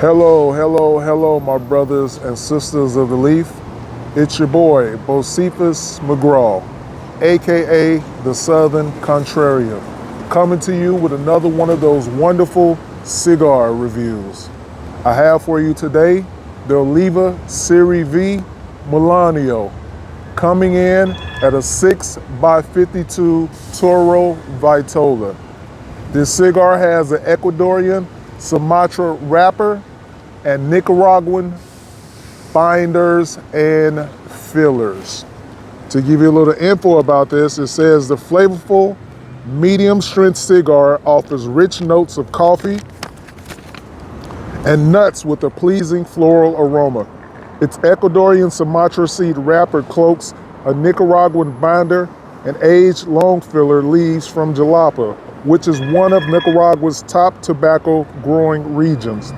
Hello, hello, hello, my brothers and sisters of the leaf. It's your boy, Bocephus McGraw, AKA the Southern Contrarian, coming to you with another one of those wonderful cigar reviews. I have for you today the Oliva Serie V Melanio, coming in at a 6x52 Toro Vitola. This cigar has an Ecuadorian Sumatra wrapper and Nicaraguan binders and fillers. To give you a little info about this, it says the flavorful medium strength cigar offers rich notes of coffee and nuts with a pleasing floral aroma. Its Ecuadorian Sumatra seed wrapper cloaks a Nicaraguan binder and aged long filler leaves from Jalapa, which is one of Nicaragua's top tobacco growing regions.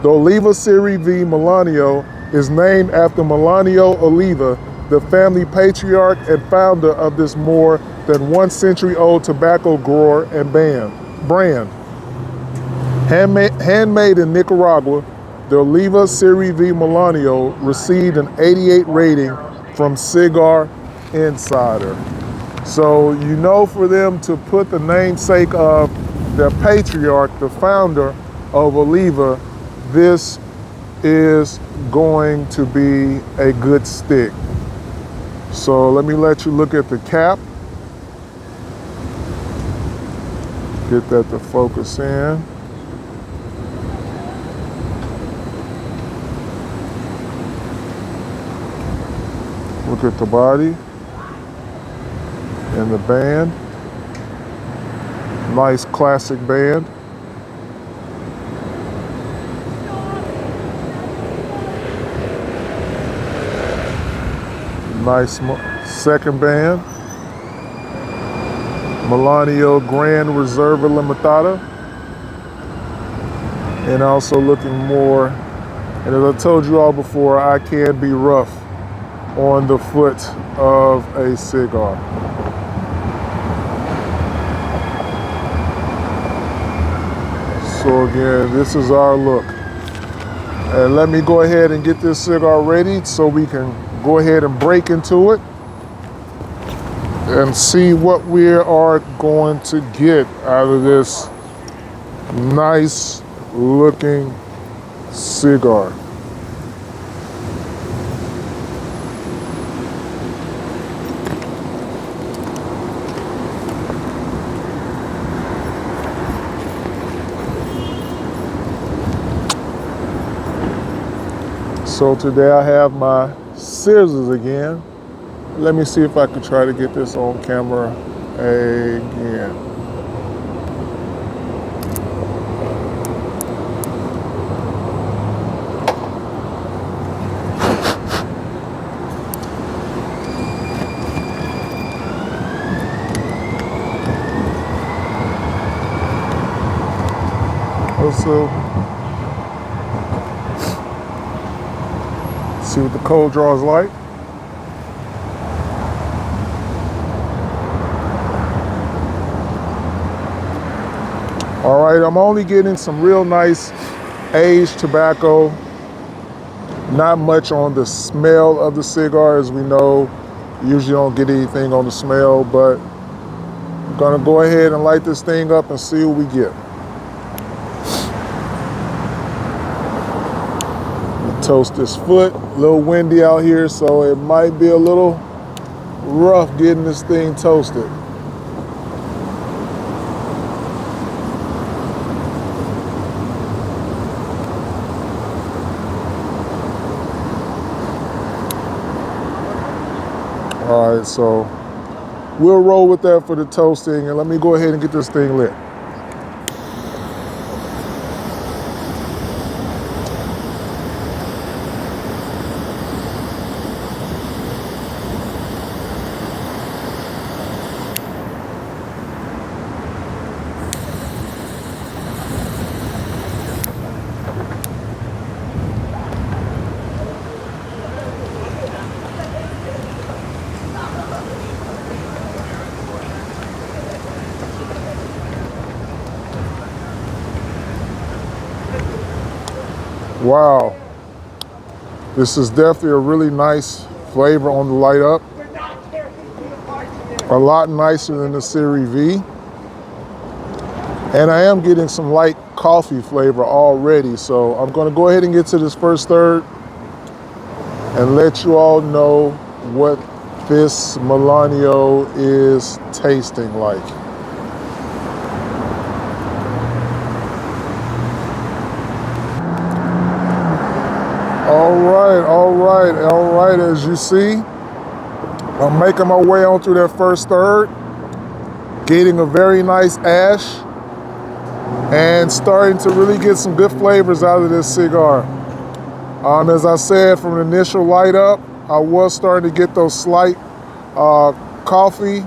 The Oliva Serie V Melanio is named after Melanio Oliva, the family patriarch and founder of this more than 1 century old tobacco grower and brand. Handmade in Nicaragua, the Oliva Serie V Melanio received an 88 rating from Cigar Insider. So you know, for them to put the namesake of the patriarch, the founder of Oliva, this is going to be a good stick. So let me let you look at the cap. Get that to focus in. Look at the body and the band. Nice classic band. Nice second band. Melanio Grand Reserva Limitada. And also looking more, and as I told you all before, I can be rough on the foot of a cigar. So again, this is our look. And let me go ahead and get this cigar ready so we can go ahead and break into it and see what we are going to get out of this nice looking cigar. So today I have my scissors again. Let me see if I can try to get this on camera again. Also, see what the cold draw is like. All right, I'm only getting some real nice aged tobacco. Not much on the smell of the cigar, as we know. Usually don't get anything on the smell, but I'm gonna go ahead and light this thing up and see what we get. Toast this foot. A little windy out here, so it might be a little rough getting this thing toasted. All right, so we'll roll with that for the toasting, and let me go ahead and get this thing lit. Wow. This is definitely a really nice flavor on the light up. A lot nicer than the Series V. And I am getting some light coffee flavor already. So I'm going to go ahead and get to this first third and let you all know what this Melanio is tasting like. All right, as you see, I'm making my way on through that first third, getting a very nice ash, and starting to really get some good flavors out of this cigar. As I said, from the initial light up, I was starting to get those slight coffee,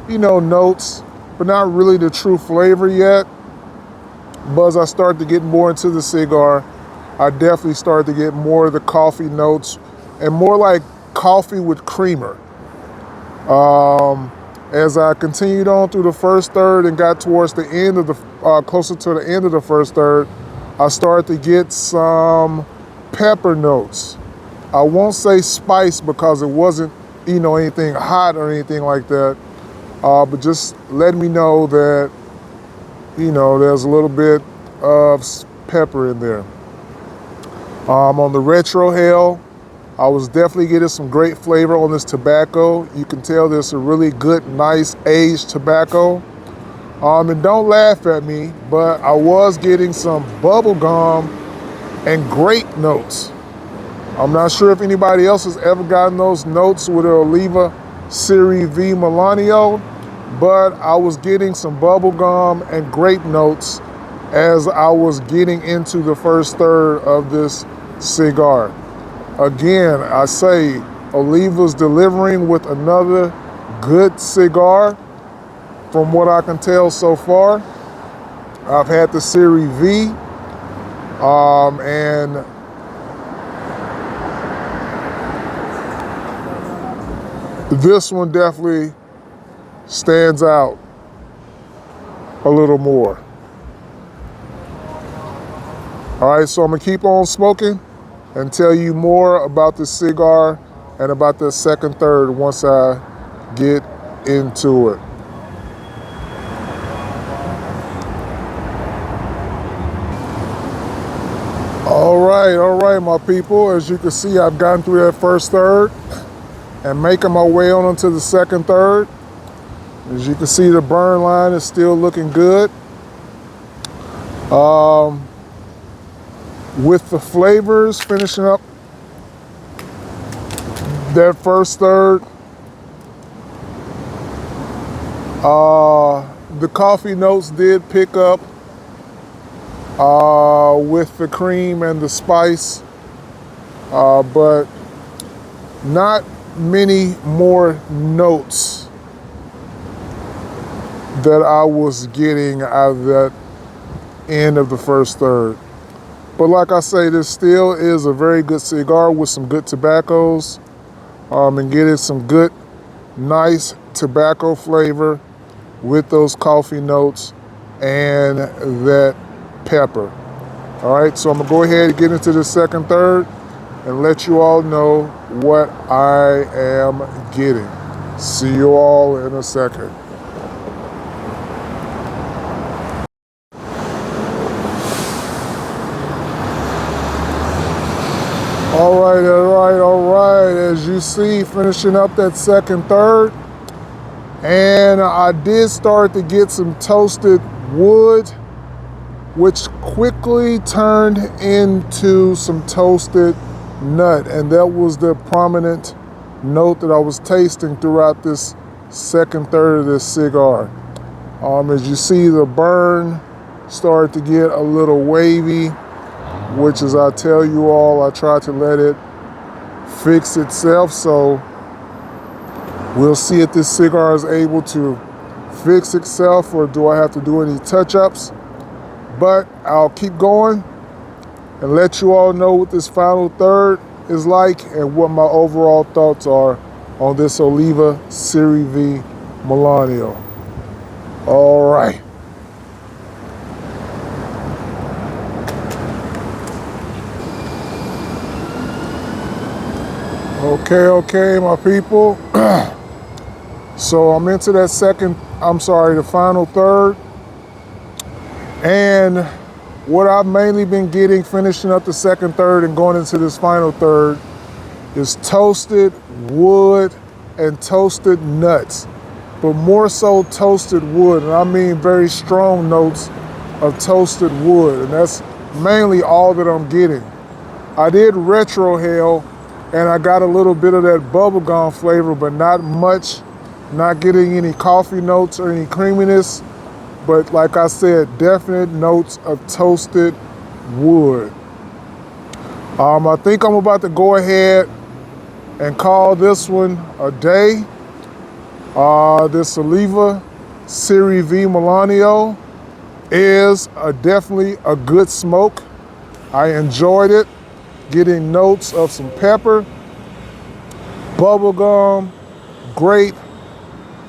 notes, but not really the true flavor yet. But as I started to get more into the cigar, I definitely started to get more of the coffee notes and more like coffee with creamer. As I continued on through the first third and got towards the end of the, closer to the end of the first third, I started to get some pepper notes. I won't say spice because it wasn't, anything hot or anything like that, but just let me know that, there's a little bit of pepper in there. On the retro hail, I was definitely getting some great flavor on this tobacco. You can tell this is a really good, nice aged tobacco. And don't laugh at me, but I was getting some bubble gum and grape notes. I'm not sure if anybody else has ever gotten those notes with the Oliva Series V Melanio, but I was getting some bubble gum and grape notes as I was getting into the first third of this cigar. Again, I say Oliva's delivering with another good cigar from what I can tell so far. I've had the Series V, and this one definitely stands out a little more. All right, so I'm gonna keep on smoking and tell you more about the cigar and about the second third once I get into it. All right, my people. As you can see, I've gotten through that first third and making my way on into the second third. As you can see, the burn line is still looking good. With the flavors finishing up that first third, the coffee notes did pick up with the cream and the spice, but not many more notes that I was getting out of that end of the first third. But like I say, this still is a very good cigar with some good tobaccos, and getting some good, nice tobacco flavor with those coffee notes and that pepper. All right, so I'm gonna go ahead and get into the second third and let you all know what I am getting. See you all in a second. All right. As you see, finishing up that second third, and I did start to get some toasted wood, which quickly turned into some toasted nut, and that was the prominent note that I was tasting throughout this second third of this cigar. As you see, the burn started to get a little wavy, which, as I tell you all, I try to let it fix itself. So we'll see if this cigar is able to fix itself or do I have to do any touch-ups. But I'll keep going and let you all know what this final third is like and what my overall thoughts are on this Oliva Series V Melanio. All right. Okay, my people. So I'm into that the final third. And what I've mainly been getting, finishing up the second third and going into this final third, is toasted wood and toasted nuts, but more so toasted wood. And I mean very strong notes of toasted wood. And that's mainly all that I'm getting. I did retrohale and I got a little bit of that bubblegum flavor, but not much. Not getting any coffee notes or any creaminess. But like I said, definite notes of toasted wood. I think I'm about to go ahead and call this one a day. This Oliva Serie V Melanio is definitely a good smoke. I enjoyed it, getting notes of some pepper, bubblegum, grape,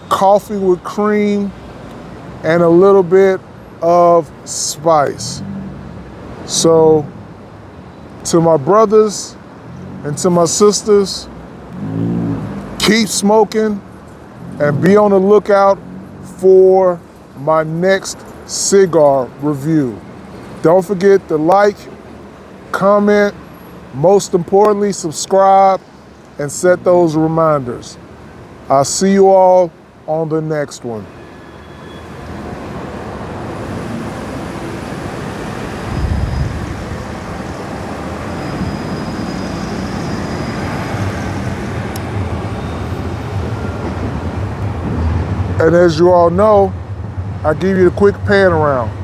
coffee with cream, and a little bit of spice. So to my brothers and to my sisters, keep smoking and be on the lookout for my next cigar review. Don't forget to like, comment, most importantly, subscribe and set those reminders. I'll see you all on the next one. And as you all know, I give you a quick pan around.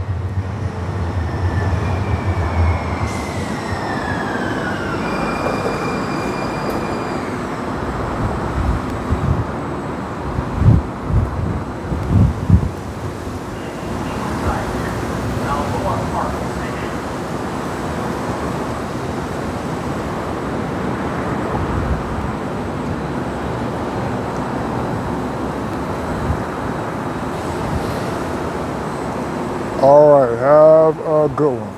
All right, have a good one.